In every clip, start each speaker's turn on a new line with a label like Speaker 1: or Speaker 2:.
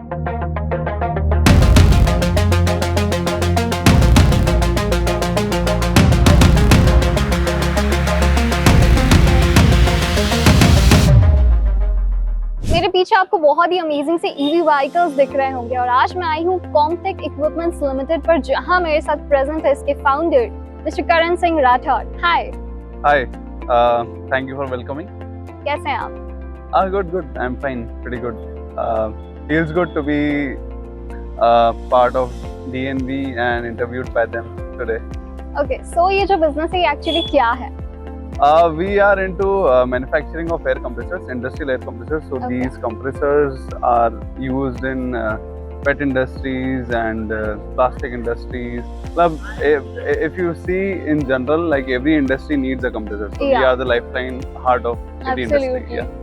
Speaker 1: मेरे पीछे आपको बहुत ही अमेजिंग से ईवी व्हीकल्स दिख रहे होंगे और आज मैं आई हूँ कॉमटेक इक्विपमेंट्स लिमिटेड पर, जहाँ मेरे साथ प्रेजेंट है इसके founder mister Karan Singh Rathore. Hi.
Speaker 2: Hi, thank you for welcoming.
Speaker 1: कैसे हैं आप?
Speaker 2: Good. I'm fine, pretty good. Feels good to be part of DNV and interviewed by them today.
Speaker 1: Okay, so ये जो बिजनेस है ये एक्चुअली क्या है?
Speaker 2: We are into manufacturing of air compressors, industrial air compressors. So
Speaker 1: Okay.
Speaker 2: these compressors are used in pet industries and plastic industries. If you see in general, like every industry needs a compressor. So we
Speaker 1: Yeah.
Speaker 2: are the lifeline heart of every industry.
Speaker 1: Absolutely.
Speaker 2: Yeah.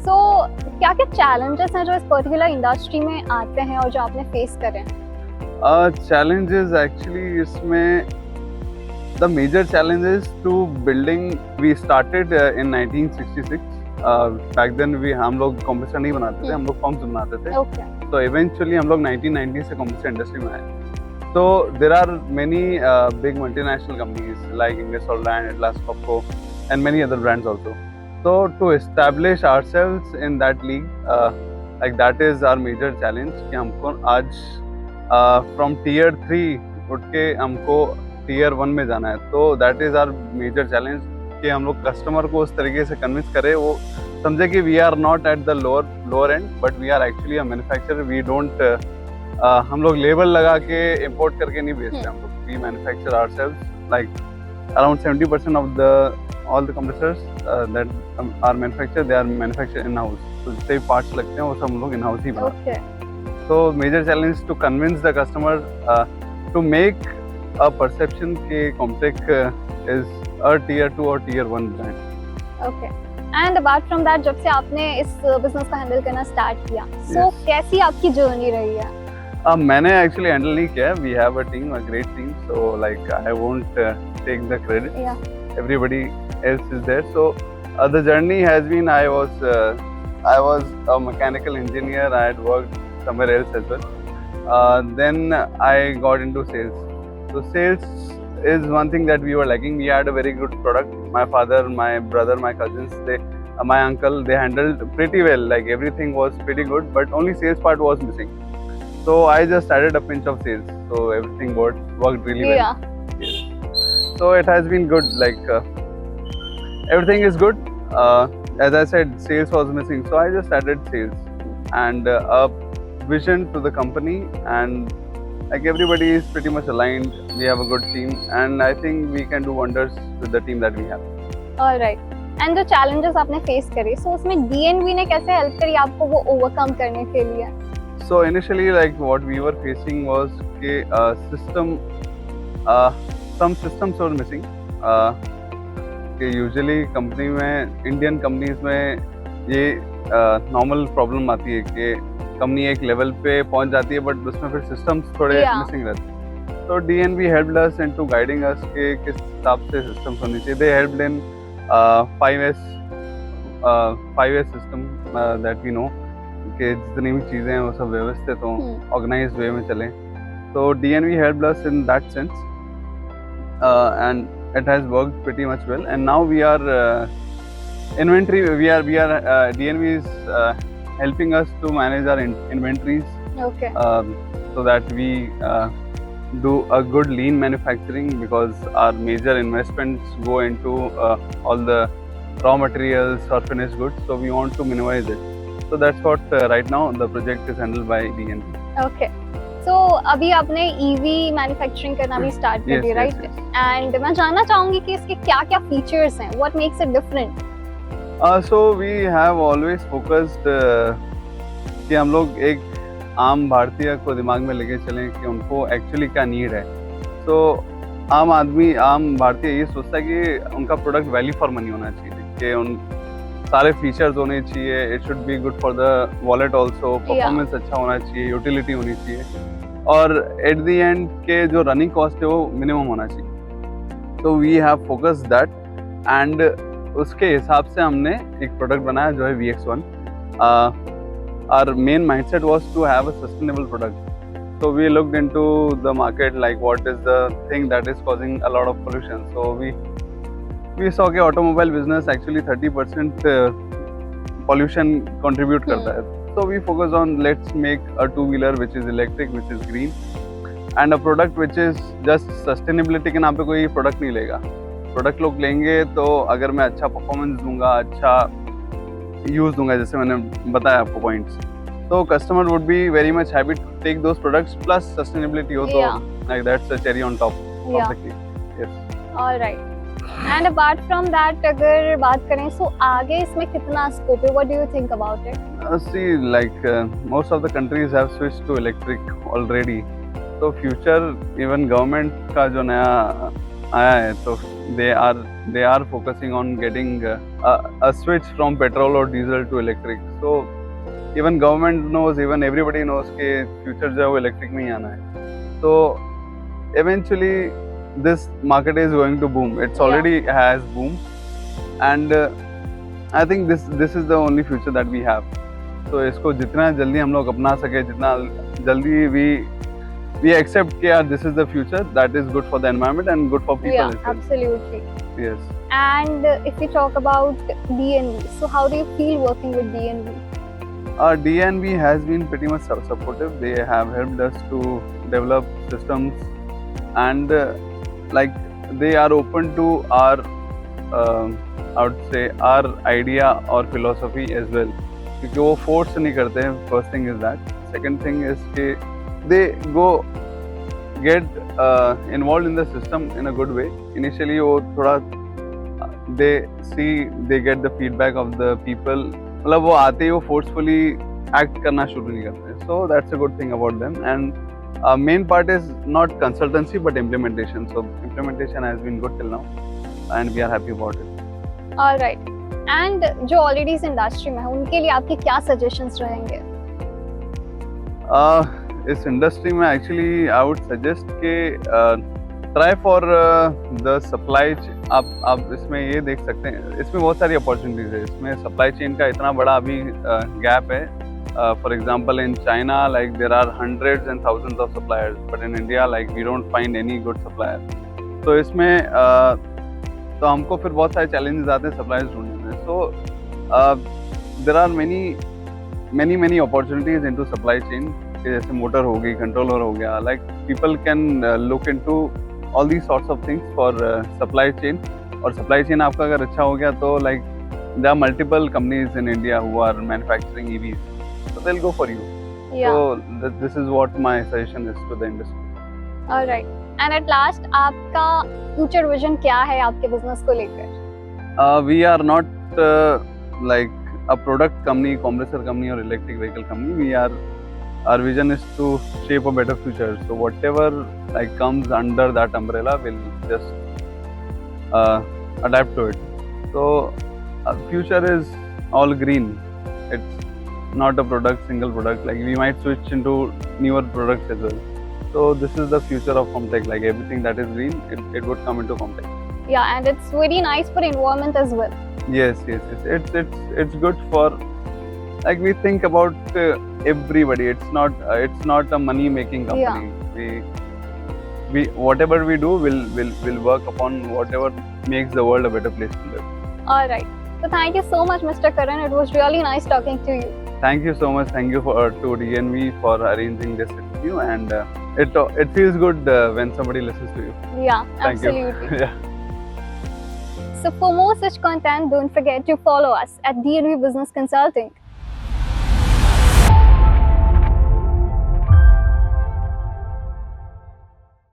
Speaker 1: सो क्या-क्या challenges हैं जो इस particular industry में आते हैं और जो आपने फेस करे हैं?
Speaker 2: Challenges actually इसमें the major challenge is to building. We started in 1966. Back then हम लोग compressor नहीं बनाते थे, हम लोग pumps बनाते थे.
Speaker 1: ओके,
Speaker 2: So eventually हम लोग 1990 से compressor industry में आए. So there are many big multinational companies like Ingersoll Rand, Atlas Copco, and many other brands also. So to establish ourselves in that league, like that is our major challenge कि हमको आज from tier 3 उठ के हमको tier 1 में जाना है. तो that is our major challenge कि हम लोग कस्टमर को उस तरीके से कन्विंस करें, वो समझे कि we are not at the lower end, but we are actually a manufacturer. We don't हम लोग लेबल लगा के इम्पोर्ट करके नहीं बेचते हम लोग. We manufacture ourselves. Like around 70% of all the compressors that are manufactured, they are manufactured in house. तो जितने भी पार्ट्स लगते हैं वो सब हम लोग इन हाउस ही बनाते हैं.
Speaker 1: Okay,
Speaker 2: So major challenge to convince the customer to make a perception कि Comtech is a tier 2 or tier 1 brand.
Speaker 1: Okay. And apart from that, जब से आपने इस बिजनेस को हैंडल करना स्टार्ट किया, सो
Speaker 2: Yes.
Speaker 1: कैसी आपकी जर्नी रही है?
Speaker 2: मैंने एक्चुअली हैंडल नहीं किया. We have a team, a great team. So like I won't take the credit.
Speaker 1: या
Speaker 2: Everybody else is there. So the journey has been I was a mechanical engineer. I had worked somewhere else as well. Then I got into sales. So sales is one thing that we were lacking. We had a very good product. My father, my brother, my cousins, my uncle, they handled pretty well. Like everything was pretty good, but only sales part was missing. So I just added a pinch of sales. So everything worked really well.
Speaker 1: या
Speaker 2: Yes. So it has been good. Like everything is good. As I said, sales was missing. So I just added sales and a vision to the company, and like everybody is pretty much aligned. We have a good team, and I think we can do wonders with the team that we have.
Speaker 1: Alright. And जो challenges आपने face करे, सो उसमें DNV ने कैसे help करी आपको वो overcome करने के लिए?
Speaker 2: So initially, like what we were facing was some systems were missing. कि usually कंपनी में, इंडियन कंपनीज में ये नॉर्मल प्रॉब्लम आती है कि कंपनी एक लेवल पे पहुंच जाती है बट उसमें फिर सिस्टम्स थोड़े
Speaker 1: Yeah.
Speaker 2: मिसिंग रहते हैं. तो DNV helped us into guiding us कि किस हिसाब से सिस्टम्स होनी चाहिए. They helped in 5S system that we know कि जितनी भी चीज़ें हैं वो सब व्यवस्थित हों, ऑर्गेनाइज्ड वे में चलें. तो DNV helped us in that sense, and it has worked pretty much well. And now we are inventory. DNV is helping us to manage our inventories,
Speaker 1: okay,
Speaker 2: so that we do a good lean manufacturing, because our major investments go into all the raw materials or finished goods. So we want to minimize it. So that's what right now the project is handled by DNV.
Speaker 1: Okay. So अभी आपने EV manufacturing करना भी start कर
Speaker 2: Yes,
Speaker 1: दिया,
Speaker 2: yes,
Speaker 1: right?
Speaker 2: yes.
Speaker 1: And मैं जानना चाहूंगी कि इसके क्या-क्या फीचर्स हैं, what makes it different?
Speaker 2: So we have always focused कि हम लोग एक आम भारतीय को दिमाग में लेके चलें कि उनको एक्चुअली क्या नीड है. तो आम भारतीय ये सोचता है कि उनका प्रोडक्ट वैल्यू फॉर मनी होना चाहिए, कि उन सारे फीचर्स होने चाहिए. It should be good for the wallet also. Performance अच्छा होना चाहिए, यूटिलिटी होनी चाहिए, और एट द एंड के जो रनिंग कॉस्ट है वो मिनिमम होना चाहिए. तो we have focused that, and उसके हिसाब से हमने एक प्रोडक्ट बनाया जो है VX1. our main mindset was to have a sustainable product. So we looked into the market, like what is the thing that is causing a lot of pollution. So we saw कि automobile business actually 30% pollution contribute करता है. So we focus on let's make a two-wheeler which is electric, which is green, and a product which is just sustainability के नाम पे कोई product नहीं लेगा. Product लोग लेंगे तो अगर मैं अच्छा performance दूंगा, अच्छा use दूंगा, जैसे मैंने बताया आपको points, तो customer would be very much happy to take those products plus sustainability हो तो like that's a cherry on top of the cake. Yes.
Speaker 1: All right. And apart from that, अगर बात करें so आगे इसमें कितना scope है? What do you think about it?
Speaker 2: See, like most of the countries have switched to electric already. So future even government का जो नया आया है, तो they are focusing on getting a switch from petrol or diesel to electric. So even government knows, even everybody knows कि future जो है वो electric में ही आना है. So eventually this market is going to boom. It's already has boomed, and I think this is the only future that we have. So इसको जितना जल्दी हम लोग अपना सके, जितना जल्दी we accept कि यार this is the future that is good for the environment and good for people.
Speaker 1: Yeah, absolutely.
Speaker 2: Yes.
Speaker 1: And if we talk about DNV, so how do you feel working with DNV?
Speaker 2: DNV has been pretty much supportive. They have helped us to develop systems, and like they are open to our I would say our idea or philosophy as well, क्योंकि वो force नहीं करते हैं. First thing is that. Second thing is कि they get involved in the system in a good way. Initially वो थोड़ा they get the feedback of the people. मतलब वो आते ही वो forcefully act करना शुरू नहीं करते. So that's a good thing about them. And main part is not consultancy but implementation. So implementation has been good till now, and we are happy about it.
Speaker 1: All right. And जो already इस industry में है, उनके लिए आपके क्या suggestions रहेंगे?
Speaker 2: इस industry में actually I would suggest कि try for the supply. आप इसमें ये देख सकते हैं, इसमें बहुत सारी opportunities है. इसमें supply chain का इतना बड़ा अभी gap है. For example, in China, like there are hundreds and thousands of suppliers, but in India, like we don't find any good supplier. So इसमें तो हमको फिर बहुत सारे challenges आते हैं suppliers ढूंढने में. So there are many opportunities into supply chain. जैसे motor हो गई, controller हो गया. Like people can look into all these sorts of things for supply chain. और supply chain आपका अगर अच्छा हो गया तो like there are multiple companies in India who are manufacturing EVs. So they'll go for you.
Speaker 1: Yeah.
Speaker 2: So this is what my suggestion is to the industry.
Speaker 1: All right. And at last, आपका future vision क्या है आपके business को लेकर?
Speaker 2: We are not like a product company, compressor company or electric vehicle company. Our vision is to shape a better future. So whatever like comes under that umbrella, we'll just adapt to it. So future is all green. It's not a single product. Like we might switch into newer products as well. So this is the future of Comtech. Like everything that is green, it would come into Comtech.
Speaker 1: Yeah, and it's very nice for environment as well.
Speaker 2: Yes. It's good for, like we think about everybody. It's not a money making company.
Speaker 1: Yeah.
Speaker 2: We whatever we do, will work upon whatever makes the world a better place to live.
Speaker 1: All right. So thank you so much, Mr. Karan. It was really nice talking to you.
Speaker 2: Thank you so much. Thank you to DNV for arranging this interview, and it feels good when somebody listens to you.
Speaker 1: Yeah,
Speaker 2: Thank
Speaker 1: absolutely.
Speaker 2: you. Yeah.
Speaker 1: So for more such content, don't forget to follow us at DNV Business Consulting.